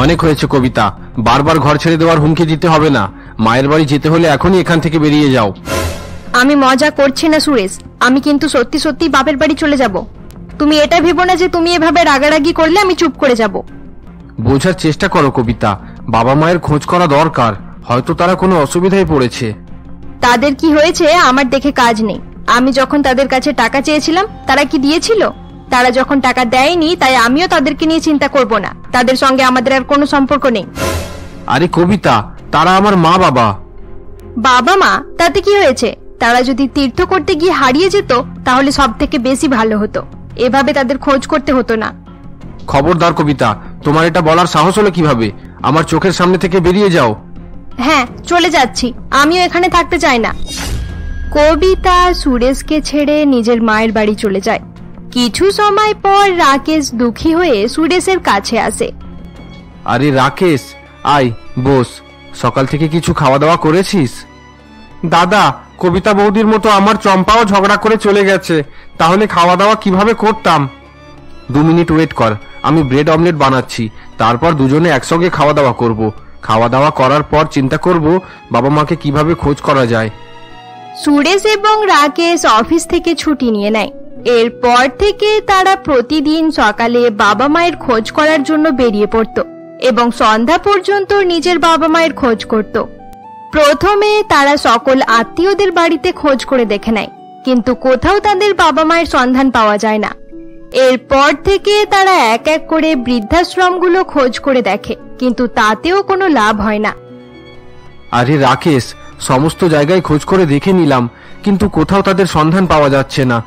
অনেক হয়েছে কবিতা, বারবার ঘর ছেড়ে দেওয়ার হুমকি দিতে হবে না। মায়ের বাড়ি যেতে হলে এখনই এখান থেকে বেরিয়ে যাও। আমি মজা করছি না সুরেশ, আমি কিন্তু সত্যি সত্যি বাপের বাড়ি চলে যাব। তুমি এটা ভেবো না যে তুমি এভাবে রাগারাগি করলে আমি চুপ করে যাব। বোঝার চেষ্টা করো কবিতা, বাবা মায়ের খোঁজ করা দরকার, হয়তো তারা কোনো অসুবিধায় পড়েছে। তাদের কি হয়েছে আমার দেখে কাজ নেই। আমি যখন তাদের কাছে টাকা চেয়েছিলাম তারা কি দিয়েছিল? তারা যখন টাকা দেয়নি তাই আমিও তাদেরকে নিয়ে চিন্তা করব না। তাদের সঙ্গে আমাদের আর কোনো সম্পর্ক নেই। আরে কবিতা, তারা আমার মা বাবা। বাবা মা তাতে কি হয়েছে? তারা যদি তীর্থ করতে গিয়ে হারিয়ে যেত তাহলে সব থেকে বেশি ভালো হতো, এভাবে তাদের খোঁজ করতে হতো না। খবরদার কবিতা, তোমার এটা বলার সাহস হলো কিভাবে? আমার চোখের সামনে থেকে বেরিয়ে যাও। হ্যাঁ, চলে যাচ্ছি, আমিও এখানে থাকতে চাই না। কবিতা সুরেশকে ছেড়ে নিজের মায়ের বাড়ি চলে যায়। কিছু সময় পর রাকেশ দুঃখী হয়ে সুরেশের কাছে আসে। আরে রাকেশ, আয় বস। সকাল থেকে কিছু খাওয়া দাওয়া করেছিস? দাদা, কবিতা বৌদির মতো আমার চম্পাও ঝগড়া করে চলে গেছে, তাহলে খাওয়া দাওয়া কিভাবে করতাম? 2 মিনিট ওয়েট কর, আমি ব্রেড অমলেট বানাচ্ছি, তারপর দুজনে একসঙ্গে খাওয়া দাওয়া করব। খাওয়া দাওয়া করার পর চিন্তা করব বাবা মাকে কিভাবে খোঁজ করা যায়। সুরেশ এবং রাকেশ অফিস থেকে ছুটি নিয়ে নেয়। এরপর থেকে তারা প্রতিদিন সকালে বাবা মায়ের খোঁজ করার জন্য বেরিয়ে পড়ত এবং সন্ধ্যা পর্যন্ত নিজের বাবা মায়ের খোঁজ করত। প্রথমে তারা সকল আত্মীয়দের বাড়িতে খোঁজ করে দেখে নেয়, কিন্তু কোথাও তাদের বাবা মায়ের সন্ধান পাওয়া যায় না। এরপর থেকে তারা এক এক করে বৃদ্ধাশ্রমগুলো খোঁজ করে দেখে, কিন্তু তাতেও কোনো লাভ হয় না। আরে রাকেশ, সমস্ত জায়গায় খোঁজ করে দেখে নিলাম, কিন্তু কোথাও তাদের সন্ধান পাওয়া যাচ্ছে না।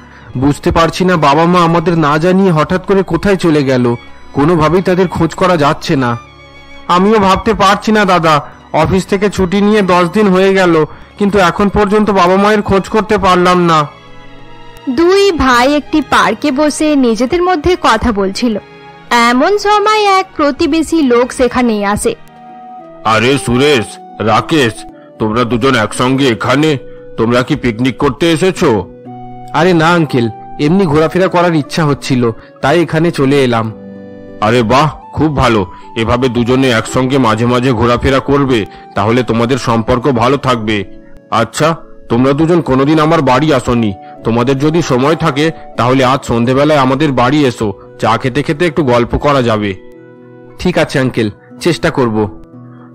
বুঝতে পারছি না বাবা মা আমাদের না জানিয়ে হঠাৎ করে কোথায় চলে গেল। কোনোভাবেই তাদের খোঁজ করা যাচ্ছে না। আমিও ভাবতে পারছি না দাদা, অফিস থেকে ছুটি নিয়ে 10 দিন হয়ে গেল, কিন্তু এখন পর্যন্ত বাবা মায়ের খোঁজ করতে পারলাম না। দুই ভাই একটি পার্কে বসে নিজেদের মধ্যে কথা বলছিল। এমন সময় এক প্রতিবেশী লোক সেখানেই আসে। আরে সুরেশ, রাকেশ, তোমরা দুজন একসঙ্গে এখানে? তোমরা কি পিকনিক করতে এসেছো? আরে না আঙ্কেল, এমনি ঘোরাফেরা করার ইচ্ছা হচ্ছিল, তাই এখানে চলে এলাম। আরে বাহ, খুব ভালো। এভাবে দুজনে একসঙ্গে মাঝে মাঝে ঘোরাফেরা করবে, তাহলে তোমাদের সম্পর্ক ভালো থাকবে। আচ্ছা, তোমরা দুজন কোনোদিন আমার বাড়ি আসোনি। তোমাদের যদি সময় থাকে তাহলে আজ সন্ধেবেলায় আমাদের বাড়ি এসো, চা খেতে খেতে একটু গল্প করা যাবে। ঠিক আছে আঙ্কেল, চেষ্টা করব।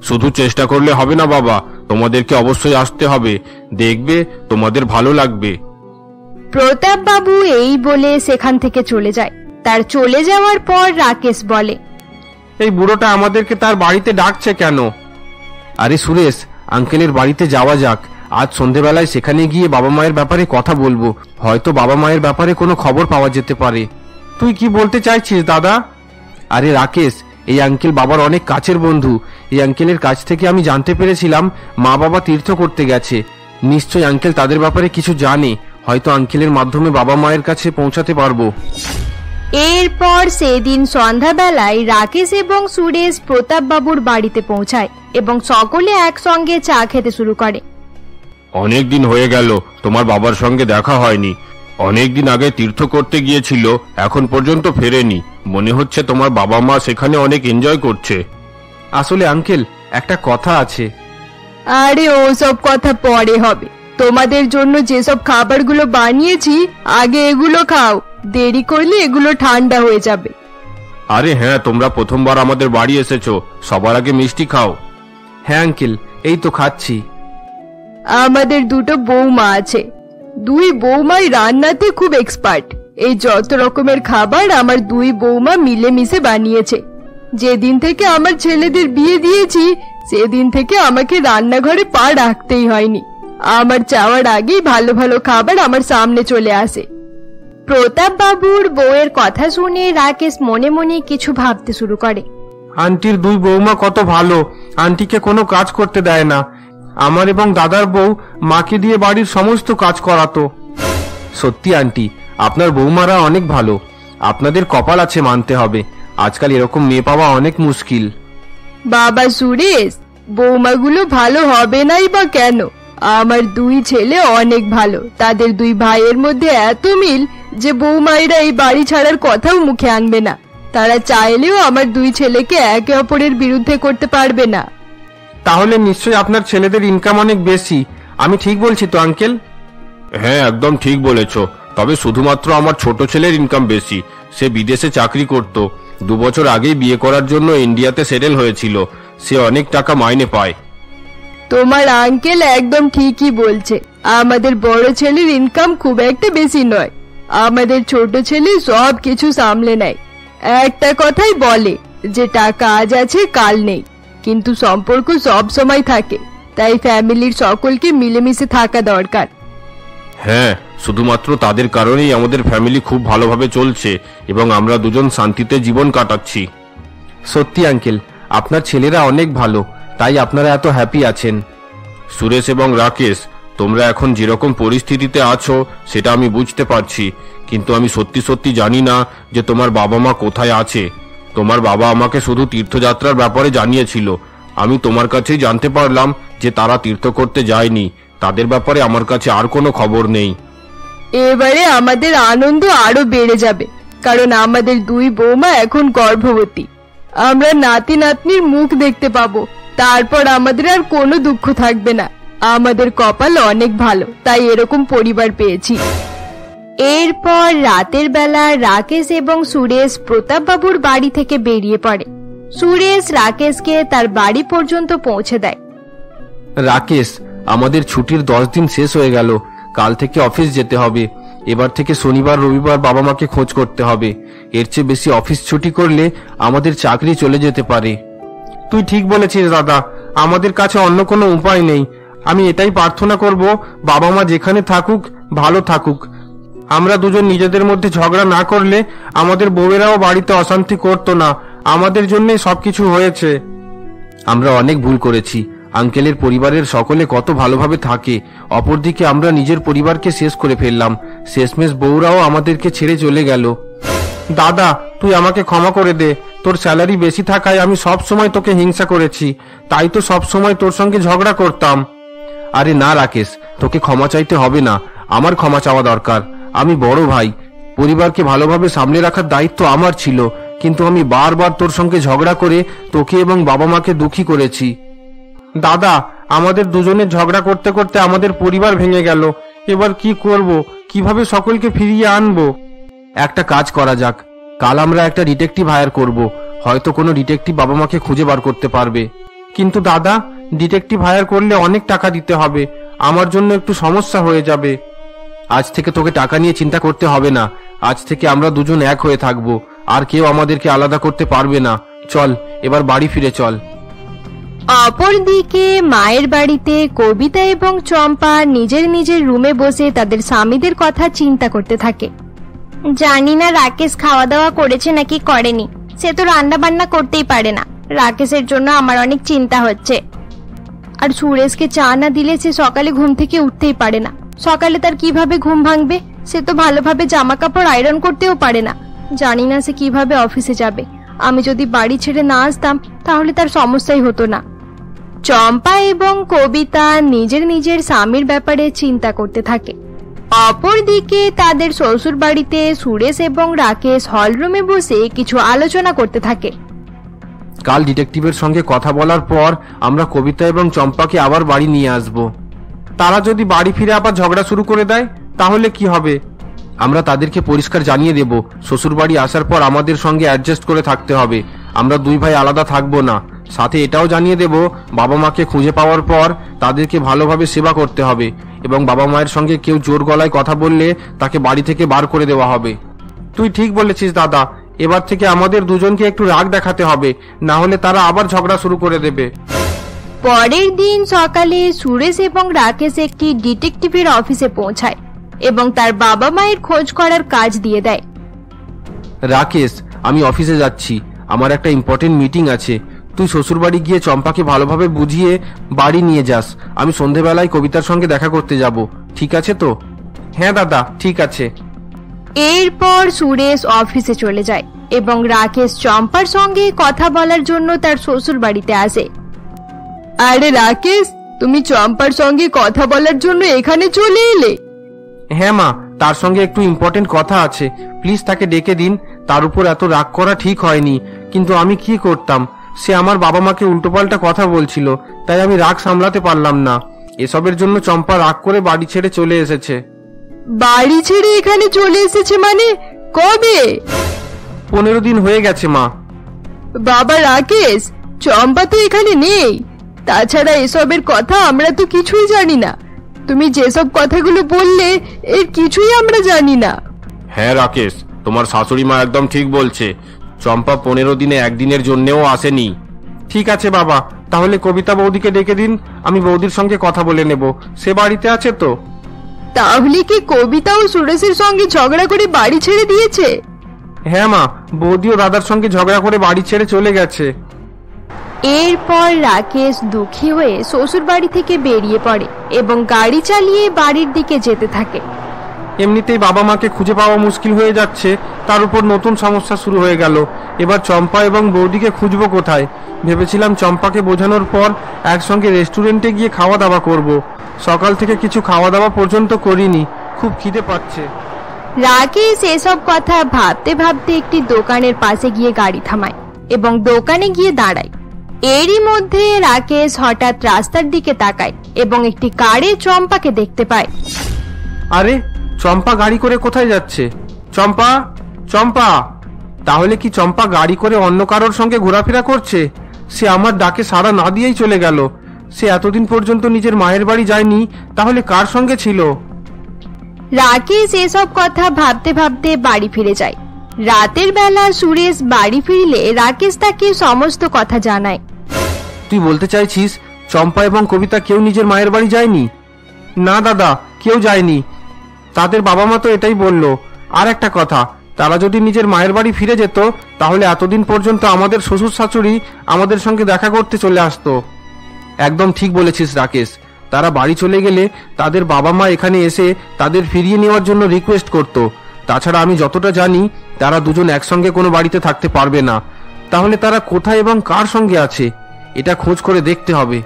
শুধু চেষ্টা করলে হবে না বাবা, তোমাদেরকে অবশ্যই আসতে হবে, দেখবে তোমাদের ভালো লাগবে। প্রতাপ বাবু এই বলে সেখান থেকে চলে যায়। তার চলে যাওয়ার পর রাকেশ বলে, এই বুড়োটা আমাদেরকে তার বাড়িতে ডাকছে কেন? আরে সুরেশ, আঙ্কেলের বাড়িতে যাওয়া যাক। আজ সন্ধেবেলায় সেখানে গিয়ে বাবা মায়ের ব্যাপারে কথা বলবো, হয়তো বাবা মায়ের ব্যাপারে কোনো খবর পাওয়া যেতে পারে। তুই কি বলতে চাইছিস দাদা? আরে রাকেশ, এই আঙ্কেল বাবার অনেক কাছের বন্ধু। এই আঙ্কেলের কাছ থেকে আমি জানতে পেরেছিলাম মা বাবা তীর্থ করতে গেছে। নিশ্চয় আঙ্কেল তাদের ব্যাপারে কিছু জানে, হয়তো আঙ্কেলের মাধ্যমে বাবা মায়ের কাছে পৌঁছাতে পারবো। এরপর সেদিন সন্ধ্যাবেলায় রাকেশ এবং সুরেশ প্রতাপ বাবুর বাড়িতে পৌঁছায় এবং সকলে একসঙ্গে চা খেতে শুরু করে। অনেক দিন হয়ে গেল, তোমার বাবার সঙ্গে দেখা হয়নি। অনেক দিন আগে তীর্থ করতে গিয়েছিল, এখন পর্যন্ত ফেরেনি। মনে হচ্ছে তোমার বাবা মা সেখানে অনেক এনজয় করছে। আসলে আঙ্কেল, একটা কথা আছে। আরে ওসব কথা পরে হবে, তোমাদের জন্য যেসব খাবারগুলো বানিয়েছি আগে এগুলো খাও, দেরি করলে এগুলো ঠান্ডা হয়ে যাবে। আরে হ্যাঁ, তোমরা প্রথমবার আমাদের বাড়ি এসেছো, সবার আগে মিষ্টি খাও। হ্যাঁ আঙ্কেল, এই তো খাচ্ছি। আমাদের দুটো বৌমা আছে, দুই বৌমাই রান্নাতে খুব এক্সপার্ট। এই যত রকমের খাবার আমার দুই বৌমা মিলেমিশে বানিয়েছে। যেদিন থেকে আমার ছেলেদের বিয়ে দিয়েছি সেদিন থেকে আমাকে রান্নাঘরে পা রাখতেই হয়নি। আমার চাওয়ার আগেই ভালো ভালো খাবার আমার সামনে চলে আসে। প্রতাপ বাবুর বউয়ের কথা শুনে রাকেশ মনে মনে কিছু ভাবতে শুরু করে। আন্টির দুই বৌমা কত ভালো, আন্টিকে কোনো কাজ করতে দেয় না। আমার এবং দাদার বউ মাকে দিয়ে বাড়ির সমস্ত কাজ করাতো। সত্যি আন্টি, আপনার বৌমারা অনেক ভালো। আপনাদের কপাল আছে মানতে হবে, আজকাল এরকম মেয়ে পাওয়া অনেক মুশকিল। বাবা সুরেশ, বৌমাগুলো ভালো হবে নাই বা কেন? আমার দুই ছেলে অনেক ভালো, তাদের দুই ভাইয়ের মধ্যে এত মিল যে বৌমাইরা এই বাড়ি ছাড়ার কথাও মুখে আনবে না। তারা চাইলেও আমার দুই ছেলেকে একে অপরের বিরুদ্ধে করতে পারবে না। তাহলে নিশ্চয়ই আপনার ছেলেদের ইনকাম অনেক বেশি। আমি ঠিক বলছি তো আঙ্কেল? হ্যাঁ, একদম ঠিক বলেছো। তবে শুধুমাত্র আমার ছোট ছেলের ইনকাম বেশি। সে বিদেশে চাকরি করত। 2 বছর আগেই বিয়ে করার জন্য ইন্ডিয়াতে সেটেল হয়েছিল। সে অনেক টাকা মাইনে পায়। তোমার আঙ্কেল একদম ঠিকই বলছে। আমাদের বড় ছেলের ইনকাম খুব একটা বেশি নয়। আমাদের ছোট ছেলে সব কিছু সামলে নেয়। একটা কথাই বলে যে টাকা আজ আছে কাল নেই, কিন্তু সম্পর্ক সব সময় থাকে। তাই ফ্যামিলির সকলকে মিলেমিশে থাকা দরকার। হ্যাঁ, শুধুমাত্র তাদের কারণেই আমাদের ফ্যামিলি খুব ভালোভাবে চলছে এবং আমরা দুজন শান্তিতে জীবন কাটাচ্ছি। সত্যি আঙ্কেল, আপনার ছেলেরা অনেক ভালো, তাই আপনারা এত হ্যাপি আছেন। সুরেশ এবং রাকেশ, তোমরা এখন যেরকম পরিস্থিতিতে আছো সেটা আমি বুঝতে পারছি, কিন্তু আমি সত্যি সত্যি জানি না যে তোমার বাবা মা কোথায় আছে। তোমার বাবা আমাকে শুধু তীর্থযাত্রার ব্যাপারে জানিয়েছিল। আমি তোমার কাছেই জানতে পারলাম যে তারা তীর্থ করতে যায়নি। তাদের ব্যাপারে আমার কাছে আর কোনো খবর নেই। এবারে আমাদের আনন্দ আরো বেড়ে যাবে, কারণ আমাদের দুই বৌমা এখন গর্ভবতী। আমরা নাতি নাতনির মুখ দেখতে পাবো। তারপর আমাদের আর কোনো দুঃখ থাকবে না। আমাদের কপাল অনেক ভালো, তাই এরকম পরিবার পেয়েছি। এরপর রাতের বেলা রাকেশ এবং সুরেশ প্রতাপবাবুর বাড়ি থেকে বেরিয়ে পড়ে। সুরেশ রাকেশকে তার বাড়ি পর্যন্ত পৌঁছে দেয়। রাকেশ, আমাদের ছুটির 10 দিন শেষ হয়ে গেল। কাল থেকে অফিস যেতে হবে। এবার থেকে শনিবার রবিবার বাবা মাকে খোঁজ করতে হবে। এর চেয়ে বেশি অফিস ছুটি করলে আমাদের চাকরি চলে যেতে পারে। তুই ঠিক বলেছিস দাদা, আমাদের কাছে অন্য কোনো উপায় নেই। আমি এটাই প্রার্থনা করব, বাবা মা যেখানে থাকুক ভালো থাকুক। আমরা দুজন নিজেদের মধ্যে ঝগড়া না করলে আমাদের বউয়েরাও বাড়িতে অশান্তি করতো না। আমাদের জন্যই সবকিছু হয়েছে। আমরা অনেক ভুল করেছি। আঙ্কেলের পরিবারের সকলে কত ভালোভাবে থাকে, অপরদিকে আমরা নিজের পরিবারকে শেষ করে ফেললাম। শেষমেশ বউরাও আমাদেরকে ছেড়ে চলে গেল। দাদা, তুই আমাকে ক্ষমা করে দে। তোর স্যালারি বেশি থাকায় আমি সব সময় তোকে হিংসা করেছি, তাই তো সব সময় তোর সঙ্গে ঝগড়া করতাম। আরে না রাকেশ, তোকে ক্ষমা চাইতে হবে না। আমার ক্ষমা চাওয়া দরকার। আমি বড় ভাই, পরিবারকে ভালোভাবে সামলে রাখার দায়িত্ব আমার ছিল, কিন্তু আমি বারবার তোর সঙ্গে ঝগড়া করে তোকে এবং বাবা মাকে দুঃখী করেছি। দাদা, আমাদের দুজনের ঝগড়া করতে করতে আমাদের পরিবার ভেঙে গেল। এবার কি করব? কিভাবে সকলকে ফিরিয়ে আনবো? একটা কাজ করা যাক, কাল আমরা একটা ডিটেকটিভ হায়ার করব। হয়তো কোনো ডিটেকটিভ বাবা মাকে খুঁজে বার করতে পারবে। কিন্তু দাদা, ডিটেকটিভ হায়ার করলে অনেক টাকা দিতে হবে। আমার জন্য একটু সমস্যা হয়ে যাবে। আজ থেকে তোকে টাকা নিয়ে চিন্তা করতে হবে না। আজ থেকে আমরা দুজন এক হয়ে থাকবো, আর কেউ আমাদেরকে আলাদা করতে পারবে না। চল, এবার বাড়ি ফিরে চল। অপরদিকে মায়ের বাড়িতে কবিতা এবং চম্পা নিজের নিজের রুমে বসে তাদের স্বামীদের কথা চিন্তা করতে থাকে। জানি না রাকেশ খাওয়া দাওয়া করেছে নাকি করেনি। সে তো রান্না বান্না করতেই পারে না। রাকেশের জন্য আমার অনেক চিন্তা হচ্ছে। আর সুরেশকে চা না দিলে সে সকালে ঘুম থেকে উঠতেই পারে না। সকালে তার কিভাবে ঘুম ভাঙবে? সে তো ভালোভাবে জামা কাপড় আয়রন করতেও পারে না। জানি না সে কিভাবে অফিসে যাবে। আমি যদি বাড়ি ছেড়ে না আসতাম তাহলে তার সমস্যাই হতো না। চম্পা এবং কবিতা নিজের নিজের স্বামীর ব্যাপারে চিন্তা করতে থাকে। অপরদিকে তাদের শ্বশুর বাড়িতে সুরেশ এবং রাকেশ হলরুমে বসে কিছু আলোচনা করতে থাকে। কাল ডিটেকটিভের সঙ্গে কথা বলার পর আমরা কবিতা এবং চম্পাকে আবার বাড়ি নিয়ে আসব। তারা যদি বাড়ি ফিরে আবার ঝগড়া শুরু করে দেয় তাহলে কি হবে? আমরা তাদেরকে পরিষ্কার জানিয়ে দেব, শ্বশুর বাড়ি আসার পর আমাদের সঙ্গে অ্যাডজাস্ট করে থাকতে হবে। আমরা দুই ভাই আলাদা থাকবো না। সাথে এটাও জানিয়ে দেব, বাবা মাকে খুঁজে পাওয়ার পর তাদেরকে ভালোভাবে সেবা করতে হবে এবং বাবা মায়ের সঙ্গে কেউ জোর গলায় কথা বললে তাকে বাড়ি থেকে বার করে দেওয়া হবে। তুই ঠিক বলেছিস দাদা, এবার থেকে আমাদের দুজনকে একটু রাগ দেখাতে হবে, না হলে তারা আবার ঝগড়া শুরু করে দেবে। পরের দিন সকালে সুরেশ এবং রাকেশ একটি ডিটেকটিভের অফিসে পৌঁছায় এবং তার বাবা মায়ের খোঁজ করার কাজ দিয়ে দেয়। রাকেশ, আমি অফিসে যাচ্ছি। আমার একটা ইম্পর্টেন্ট মিটিং আছে। তুই শ্বশুরবাড়ি গিয়ে চম্পাকে ভালোভাবে বুঝিয়ে বাড়ি নিয়ে যাস। আমি সন্ধেবেলায় কবিতার সঙ্গে দেখা করতে যাব। ঠিক আছে তো? হ্যাঁ দাদা, ঠিক আছে। এরপর সুরেশ অফিসে চলে যায় এবং রাকেশ চম্পার সঙ্গে কথা বলার জন্য তার শ্বশুর বাড়িতে আসে। আরে রাকেশ, তুমি চম্পার সঙ্গে কথা বলার জন্য এখানে চলে এলে? হ্যাঁ মা, তার সঙ্গে একটু ইম্পর্টেন্ট কথা আছে। প্লিজ তাকে ডেকে দিন। তার উপর এত রাগ করা ঠিক হয়নি, কিন্তু আমি কি করতাম? সে আমার বাবা মাকে উল্টোপাল্টা কথা বলছিল, তাই আমি রাগ সামলাতে পারলাম না। এসবের জন্য চম্পা রাগ করে বাড়ি ছেড়ে চলে এসেছে। বাড়ি ছেড়ে এখানে চলে এসেছে মানে? কবে? 15 দিন হয়ে গেছে মা। বাবা রাকেশ, চম্পা তো এখানে নেই। তাছাড়া এসবের কথা আমরা তো কিছুই জানি না। তুমি যেসব কথাগুলো বললে এর কিছুই আমরা জানি না। হ্যাঁ রাকেশ, তোমার শাশুড়ি মা একদম ঠিক বলছে। চম্পা 15 দিনে একদিনের জন্যেও আসেনি। ঠিক আছে বাবা, তাহলে কবিতা বৌদিকে ডেকে দিন, আমি বৌদির সঙ্গে কথা বলে নেব। সে বাড়িতে আছে তো? তাহলে কি কবিতা ও সুরেশের সঙ্গে ঝগড়া করে বাড়ি ছেড়ে দিয়েছে? হ্যাঁ মা, বৌদি ও দাদার সঙ্গে ঝগড়া করে বাড়ি ছেড়ে চলে গেছে। এরপর রাকেশ দুঃখী হয়ে শ্বশুর বাড়ি থেকে বেরিয়ে পড়ে এবং গাড়ি চালিয়ে বাড়ির দিকে যেতে থাকে। এমনিতেই বাবা মাকে খুঁজে পাওয়া মুশকিল হয়ে যাচ্ছে, তার উপর নতুন সমস্যা শুরু হয়ে গেল। এবার চম্পা এবং বৌদিকে খুঁজবো কোথায়? ভেবেছিলাম চম্পাকে বোঝানোর পর একসঙ্গে রেস্টুরেন্টে গিয়ে খাওয়া দাওয়া করব। সকাল থেকে কিছু খাওয়া দাওয়া পর্যন্ত করিনি, খুব খিদে পাচ্ছে। রাকেশ এসব কথা ভাবতে ভাবতে একটি দোকানের পাশে গিয়ে গাড়ি থামায় এবং দোকানে গিয়ে দাঁড়ায়। এরই মধ্যে রাকেশ হঠাৎ রাস্তার দিকে তাকায় এবং একটি কারে চম্পাকে দেখতে পায়। আরে, চম্পা গাড়ি করে কোথায় যাচ্ছে? চম্পা, চম্পা! তাহলে কি চম্পা গাড়ি করে অন্য কারোর সঙ্গে ঘোরাফেরা করছে? সে আমার ডাকে সাড়া না দিয়েই চলে গেল। সে এতদিন পর্যন্ত নিজের মায়ের বাড়ি যায়নি, তাহলে কার সঙ্গে ছিল? রাকেশ এসব কথা ভাবতে ভাবতে বাড়ি ফিরে যায়। রাতের বেলা সুরেশ বাড়ি ফিরলে রাকেশ তাকে সমস্ত কথা জানায়। তুই বলতে চাইছিস চম্পা এবং কবিতা কেউ নিজের মায়ের বাড়ি যায়নি? না দাদা, কেউ যায়নি। তাদের বাবা মা তো এটাই বলল। আর একটা কথা, তারা যদি নিজের মায়ের বাড়ি ফিরে যেত তাহলে এতদিন পর্যন্ত আমাদের শ্বশুর শাশুড়ি আমাদের সঙ্গে দেখা করতে চলে আসতো। একদম ঠিক বলেছিস রাকেশ। তারা বাড়ি চলে গেলে তাদের বাবা মা এখানে এসে তাদের ফিরিয়ে নেওয়ার জন্য রিকোয়েস্ট করত। তাছাড়া আমি যতটা জানি তারা দুজন একসঙ্গে কোনো বাড়িতে থাকতে পারবে না। তাহলে তারা কোথায় এবং কার সঙ্গে আছে এটা খোঁজ করে দেখতে হবে।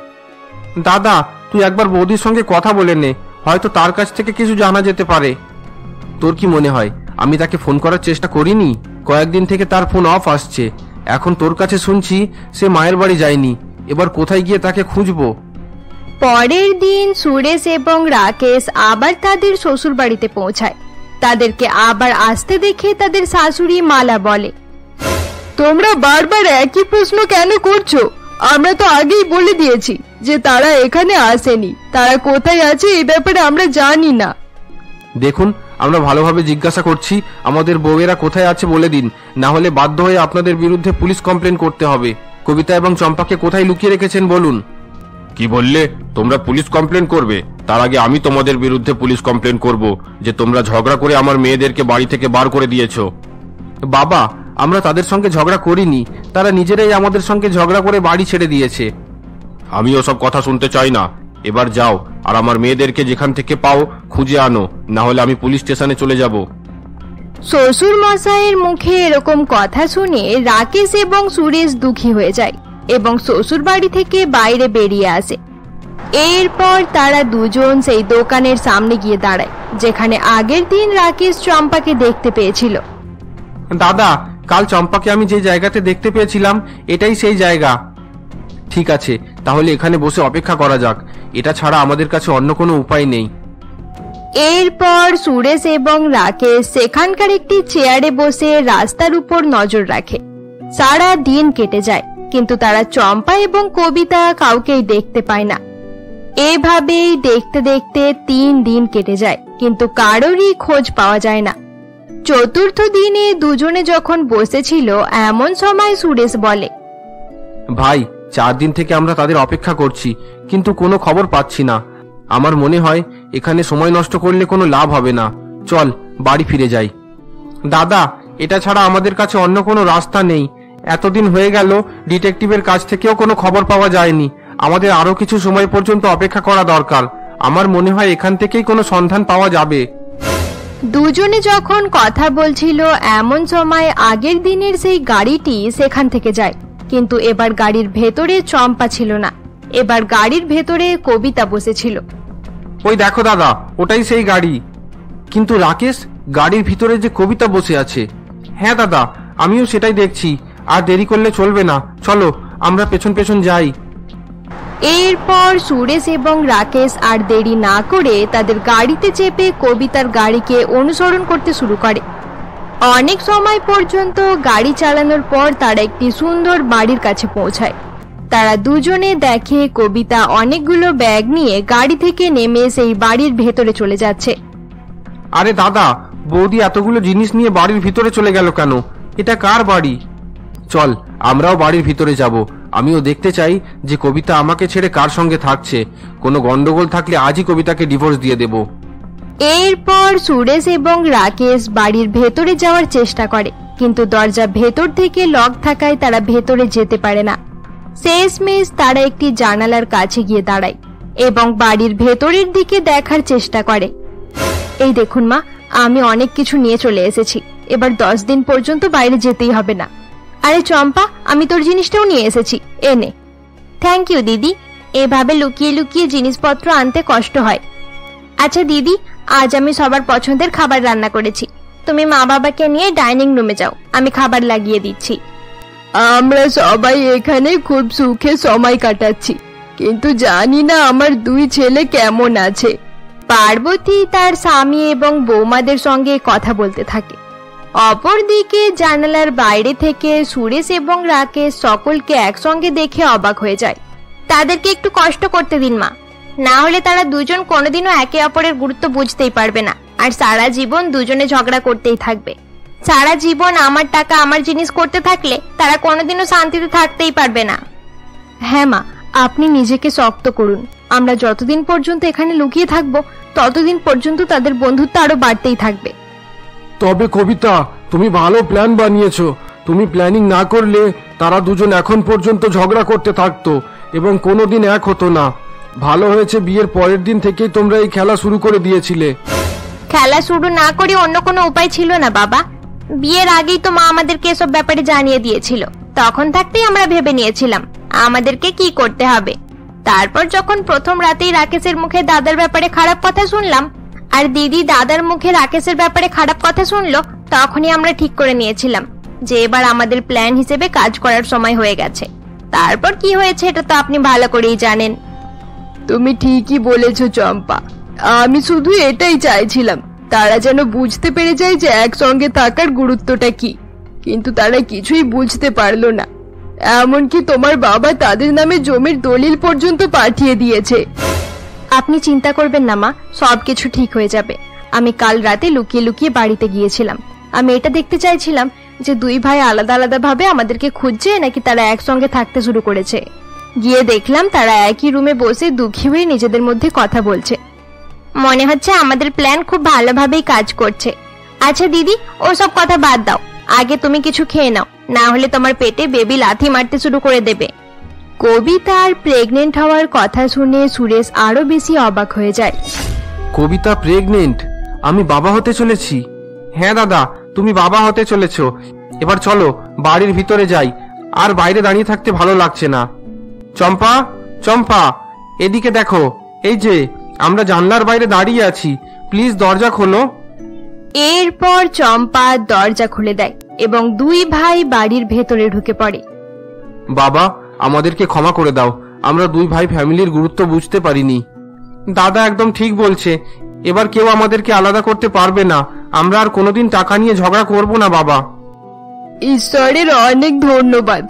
দাদা, তুই একবার বৌদির সঙ্গে কথা বলে নে, হয়তো তার কাছ থেকে কিছু জানা যেতে পারে। তোর কি মনে হয় আমি তাকে ফোন করার চেষ্টা করিনি? কয়েকদিন থেকে তার ফোন অফ আসছে। এখন তোর কাছে শুনছি সে মায়ের বাড়ি যায়নি। এবার কোথায় গিয়ে তাকে খুঁজবো? পরের দিন সুরেশ এবং রাকেশ আবার তাদের শ্বশুর বাড়িতে পৌঁছায়। তাদেরকে আবার আসতে দেখে তাদের শাশুড়ি মালা বলে, তোমরা বারবার একই প্রশ্ন কেন করছো? আমরা তো আগেই বলে দিয়েছি যে তারা এখানে আসেনি। তারা কোথায় আছে এই ব্যাপারে আমরা জানি না। দেখুন, আমরা ভালোভাবে জিজ্ঞাসা করছি, আমাদের বউয়েরা কোথায় আছে বলে দিন, না হলে বাধ্য হয়ে আপনাদের বিরুদ্ধে পুলিশ কমপ্লেন করতে হবে। কবিতা এবং চম্পাকে কোথায় লুকিয়ে রেখেছেন বলুন। কি বললে? তোমরা পুলিশ কমপ্লেন করবে? তার আগে আমি তোমাদের বিরুদ্ধে পুলিশ কমপ্লেন করব যে তোমরা ঝগড়া করে আমার মেয়েদেরকে বাড়ি থেকে বার করে দিয়েছো। বাবা, আমরা তাদের সঙ্গে ঝগড়া করিনি, তারা নিজেরাই আমাদের সঙ্গে ঝগড়া করে বাড়ি ছেড়ে দিয়েছে। আমি ওসব কথা শুনতে চাই না। এবার যাও আর আমার মেয়েদেরকে যেখান থেকে পাও খুঁজে আনো, না হলে আমি পুলিশ স্টেশনে চলে যাব। শ্বশুর মশাইয়ের মুখে এরকম কথা শুনে রাকেশ এবং সুরেশ দুঃখী হয়ে যায় এবং শ্বশুর বাড়ি থেকে বাইরে বেরিয়ে আসে। এরপর তারা দুজন সেই দোকানের সামনে গিয়ে দাঁড়ায় যেখানে আগের দিন রাকেশ চম্পাকে দেখতে পেয়েছিল। দাদা, কাল চম্পাকে আমি যে জায়গাতে দেখতে পেয়েছিলাম এটাই সেই জায়গা। ঠিক আছে, তাহলে এখানে বসে অপেক্ষা করা যাক। এটা ছাড়া আমাদের কাছে অন্য কোনো উপায় নেই। এরপর সুরেশ এবং রাকেশ সেখানকার একটি চেয়ারে বসে রাস্তার উপর নজর রাখে। সারা দিন কেটে যায়, কিন্তু তারা চম্পা এবং কবিতা কাউকেই দেখতে পায় না। এভাবেই দেখতে দেখতে 3 দিন কেটে যায়, কিন্তু কারোরই খোঁজ পাওয়া যায় না। চতুর্থ দিনে দুজনে যখন বসেছিল এমন সময় সুরেশ বলে, ভাই, 4 দিন থেকে আমরা তাদের অপেক্ষা করছি, কিন্তু কোনো খবর পাচ্ছি না। আমার মনে হয় এখানে সময় নষ্ট করলে কোনো লাভ হবে না। চল বাড়ি ফিরে যাই। দাদা, এটা ছাড়া আমাদের কাছে অন্য কোনো রাস্তা নেই। এতদিন হয়ে গেল ডিটেকটিভের কাছ থেকেও কোনো খবর পাওয়া যায়নি। আমাদের আরো কিছু সময় পর্যন্ত অপেক্ষা করা দরকার। আমার মনে হয় এখান থেকেই কোনো সন্ধান পাওয়া যাবে। দুজনে যখন কথা বলছিল এমন সময় আগের দিনের সেই গাড়িটি সেখান থেকে যায়, কিন্তু এবার গাড়ির ভেতরে চম্পা ছিল না। এবার গাড়ির ভেতরে কবিতা বসেছিল। ওই দেখো দাদা, ওটাই সেই গাড়ি। কিন্তু রাকেশ, গাড়ির ভিতরে যে কবিতা বসে আছে। হ্যাঁ দাদা, আমিও সেটাই দেখছি। আর দেরি করলে চলবে না, চলো আমরা পেছন পেছন যাই। এরপর সুরেশ এবং রাকেশ আর দেরি না করে তাদের গাড়িতে চেপে কবিতার গাড়িকে অনুসরণ করতে শুরু করে। অনেক সময় পর্যন্ত গাড়ি চালানোর পর তারা একটি সুন্দর বাড়ির কাছে পৌঁছায়। তারা দুজনে দেখে কবিতা অনেকগুলো ব্যাগ নিয়ে গাড়ি থেকে নেমে সেই বাড়ির ভেতরে চলে যাচ্ছে। আরে দাদা, বৌদি এতগুলো জিনিস নিয়ে বাড়ির ভিতরে চলে গেল কেন? এটা কার বাড়ি? চল আমরাও বাড়ির ভিতরে যাব। আমিও দেখতে চাই যে কবিতা আমাকে ছেড়ে কার সঙ্গে থাকছে। কোনো গন্ডগোল থাকলে আজই কবিতাকে ডিভোর্স দিয়ে দেব। এরপর সুরেশ এবং রাকেশ বাড়ির ভেতরে যাওয়ার চেষ্টা করে, কিন্তু দরজা ভেতর থেকে লক থাকায় তারা ভেতরে যেতে পারে না। শেষমেশ তারা একটি জানালার কাছে গিয়ে দাঁড়ায় এবং বাড়ির ভেতরের দিকে দেখার চেষ্টা করে। এই দেখুন মা, আমি অনেক কিছু নিয়ে চলে এসেছি। এবার 10 দিন পর্যন্ত বাইরে যেতেই হবে না। আরে চম্পা, আমি তোর জিনিসটাও নিয়ে এসেছি, এনে। থ্যাংক ইউ দিদি, এভাবে লুকিয়ে লুকিয়ে জিনিসপত্র আনতে কষ্ট হয়। আচ্ছা দিদি, আজ আমি সবার পছন্দের খাবার রান্না করেছি। তুমি মা বাবাকে নিয়ে ডাইনিং রুমে যাও, আমি খাবার লাগিয়ে দিচ্ছি। আমরা সবাই এখানে খুব সুখে সময় কাটাচ্ছি, কিন্তু জানি না আমার 2 ছেলে কেমন আছে। পার্বতী তার স্বামী এবং বৌমাদের সঙ্গে কথা বলতে থাকে। অপরদিকে জানালার বাইরে থেকে সুরেশ এবং রাকেশ সকলকে একসঙ্গে দেখে অবাক হয়ে যায়। তাদেরকে একটু কষ্ট করতে দিন মা, না হলে তারা দুজন কোনোদিনও একে অপরের গুরুত্ব বুঝতেই পারবে না, আর সারা জীবন দুজনে ঝগড়া করতেই থাকবে। সারা জীবন আমার টাকা আমার জিনিস করতে থাকলে তারা কোনোদিনও শান্তিতে থাকতেই পারবে না। হ্যাঁ মা, আপনি নিজেকে শক্ত করুন। আমরা যতদিন পর্যন্ত এখানে লুকিয়ে থাকবো ততদিন পর্যন্ত তাদের বন্ধুত্ব আরো বাড়তেই থাকবে। তবে কবিতা, তুমি ভালো প্ল্যান বানিয়েছো। তুমি প্ল্যানিং না করলে তারা দুজন এখন পর্যন্ত ঝগড়া করতে থাকতো এবং কোনোদিন এক হতো না। ভালো হয়েছে বিয়ের পরের দিন থেকেই তোমরা এই খেলা শুরু করে দিয়েছিলে। খেলা শুরু না করে অন্য কোনো উপায় ছিল না বাবা। বিয়ের আগেই তো মা আমাদেরকে এসব ব্যাপারে জানিয়ে দিয়েছিল। তখন থাকতেই আমরা ভেবে নিয়েছিলাম আমাদেরকে কি করতে হবে। তারপর যখন প্রথম রাতেই রাকেশের মুখে দাদার ব্যাপারে খারাপ কথা শুনলাম, আর দিদি দাদার মুখে রাকেশের ব্যাপারে খারাপ কথা শুনলো, তখনই আমরা ঠিক করে নিয়েছিলাম যে এবার আমাদের প্ল্যান হিসেবে কাজ করার সময় হয়ে গেছে। তারপর কি হয়েছে এটা তো আপনি ভালো করেই জানেন। তুমি ঠিকই বলেছো চম্পা, আমি শুধু এটাই চাইছিলাম তারা যেন বুঝতে পেরে যায় যে একসঙ্গে থাকার গুরুত্বটা কি, কিন্তু তারা কিছুই বুঝতে পারলো না। এমনকি তোমার বাবা তাদের নামে জমির দলিল পর্যন্ত পাঠিয়ে দিয়েছে। আপনি চিন্তা করবেন না মা, সবকিছু ঠিক হয়ে যাবে। আমি কাল রাতে লুকিয়ে লুকিয়ে বাড়িতে গিয়েছিলাম। আমি এটা দেখতে চাইছিলাম যে 2 ভাই আলাদা আলাদা ভাবে আমাদেরকে খুঁজছে নাকি তারা একসঙ্গে থাকতে শুরু করেছে। গিয়ে দেখলাম তারা একই রুমে বসে দুঃখী হয়ে নিজেদের মধ্যে কথা বলছে। মনে হচ্ছে আমাদের প্ল্যান খুব ভালোভাবেই কাজ করছে। আচ্ছা দিদি, ওসব কথা বাদ দাও, আগে তুমি কিছু খেয়ে নাও, না হলে তোমার পেটে বেবি লাথি মারতে শুরু করে দেবে। কবিতার প্রেগনেন্ট হওয়ার কথা শুনে সুরেশ আরো বেশি অবাক হয়ে যায়। কবিতা প্রেগনেন্ট? আমি বাবা হতে চলেছি? হ্যাঁ দাদা, তুমি বাবা হতে চলেছো। এবার চলো বাড়ির ভিতরে যাই, আর বাইরে দাঁড়িয়ে থাকতে ভালো লাগছে না। চম্পা, চম্পা, এদিকে দেখো। এই যে আমরা জানলার বাইরে দাঁড়িয়ে আছি, প্লিজ দরজা খোলো। এরপর চম্পা দরজা খুলে দেয় এবং 2 ভাই বাড়ির ভেতরে ঢুকে পড়ে। বাবা, আমাদেরকে ক্ষমা করে দাও, আমরা 2 ভাই ফ্যামিলির গুরুত্ব বুঝতে পারিনি। দাদা একদম ঠিক বলছে, এবার কেউ আমাদেরকে আলাদা করতে পারবে না। আমরা আর কোনোদিন টাকা নিয়ে ঝগড়া করব না বাবা। ঈশ্বরের অনেক ধন্যবাদ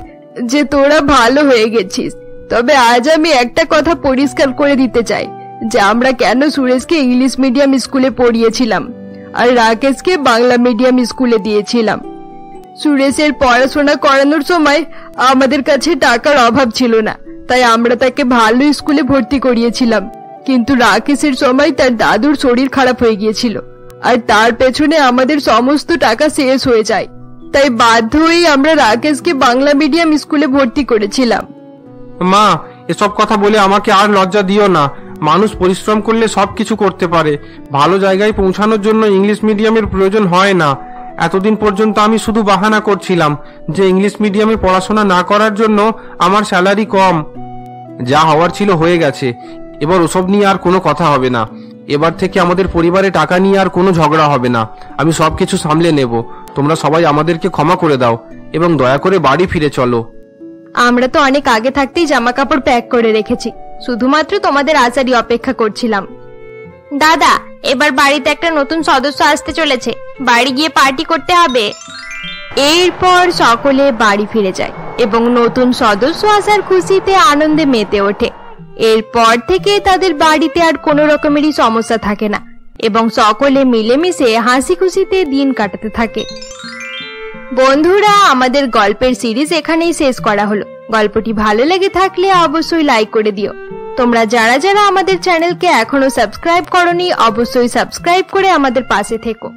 যে তোরা ভালো হয়ে গেছিস। তবে আজ আমি একটা কথা পরিষ্কার করে দিতে চাই যে আমরা কেন সুরেশকে ইংলিশ মিডিয়াম স্কুলে পড়িয়েছিলাম আর রাকেশকে বাংলা মিডিয়াম স্কুলে দিয়েছিলাম। সুরেশের পড়াশোনা করানোর সময় আমাদের কাছে টাকার অভাব ছিল না, তাই আমরা তাকে ভালো স্কুলে ভর্তি করিয়েছিলাম। কিন্তু রাকেশের সময় তার দাদুর শরীর খারাপ হয়ে গিয়েছিল, আর তার পেছনে আমাদের সমস্ত টাকা শেষ হয়ে যায়। তাই বাধ্য হয়ে আমরা রাকেশকে বাংলা মিডিয়াম স্কুলে ভর্তি করেছিলাম। মা, এসব কথা বলে আমাকে আর লজ্জা দিও না। মানুষ পরিশ্রম করলে সবকিছু করতে পারে। ভালো জায়গায় পৌঁছানোর জন্য ইংলিশ মিডিয়ামের প্রয়োজন হয় না। এতদিন পর্যন্ত আমি শুধু বাহানা করছিলাম যে ইংলিশ মিডিয়ামে পড়াশোনা না করার জন্য আমার স্যালারি কম। যা হওয়ার ছিল হয়ে গেছে, এবার ওসব নিয়ে আর কোনো কথা হবে না। এবার থেকে আমাদের পরিবারে টাকা নিয়ে আর কোনো ঝগড়া হবে না। আমি সবকিছু সামলে নেব। তোমরা সবাই আমাদেরকে ক্ষমা করে দাও এবং দয়া করে বাড়ি ফিরে চলো। আমরা তো অনেক আগে থাকতেই জামা কাপড় প্যাক করে রেখেছি, শুধুমাত্র তোমাদের আচারই অপেক্ষা করছিলাম। দাদা, এবার বাড়িতে একটা নতুন সদস্য আসতে চলেছে, বাড়ি গিয়ে পার্টি করতে হবে। এরপর সকলে বাড়ি ফিরে যায় এবং নতুন সদস্য আসার খুশিতে আনন্দে মেতে ওঠে। এরপর থেকে তাদের বাড়িতে আর কোনো রকমেরই সমস্যা থাকে না এবং সকলে মিলেমিশে হাসি খুশিতে দিন কাটাতে থাকে। বন্ধুরা, আমাদের গল্পের সিরিজ এখানেই শেষ করা হলো। গল্পটি ভালো লেগে থাকলে অবশ্যই লাইক করে দিও। তোমরা যারা যারা আমাদের চ্যানেলকে এখনো সাবস্ক্রাইব করোনি, অবশ্যই সাবস্ক্রাইব করে আমাদের পাশে থেকো।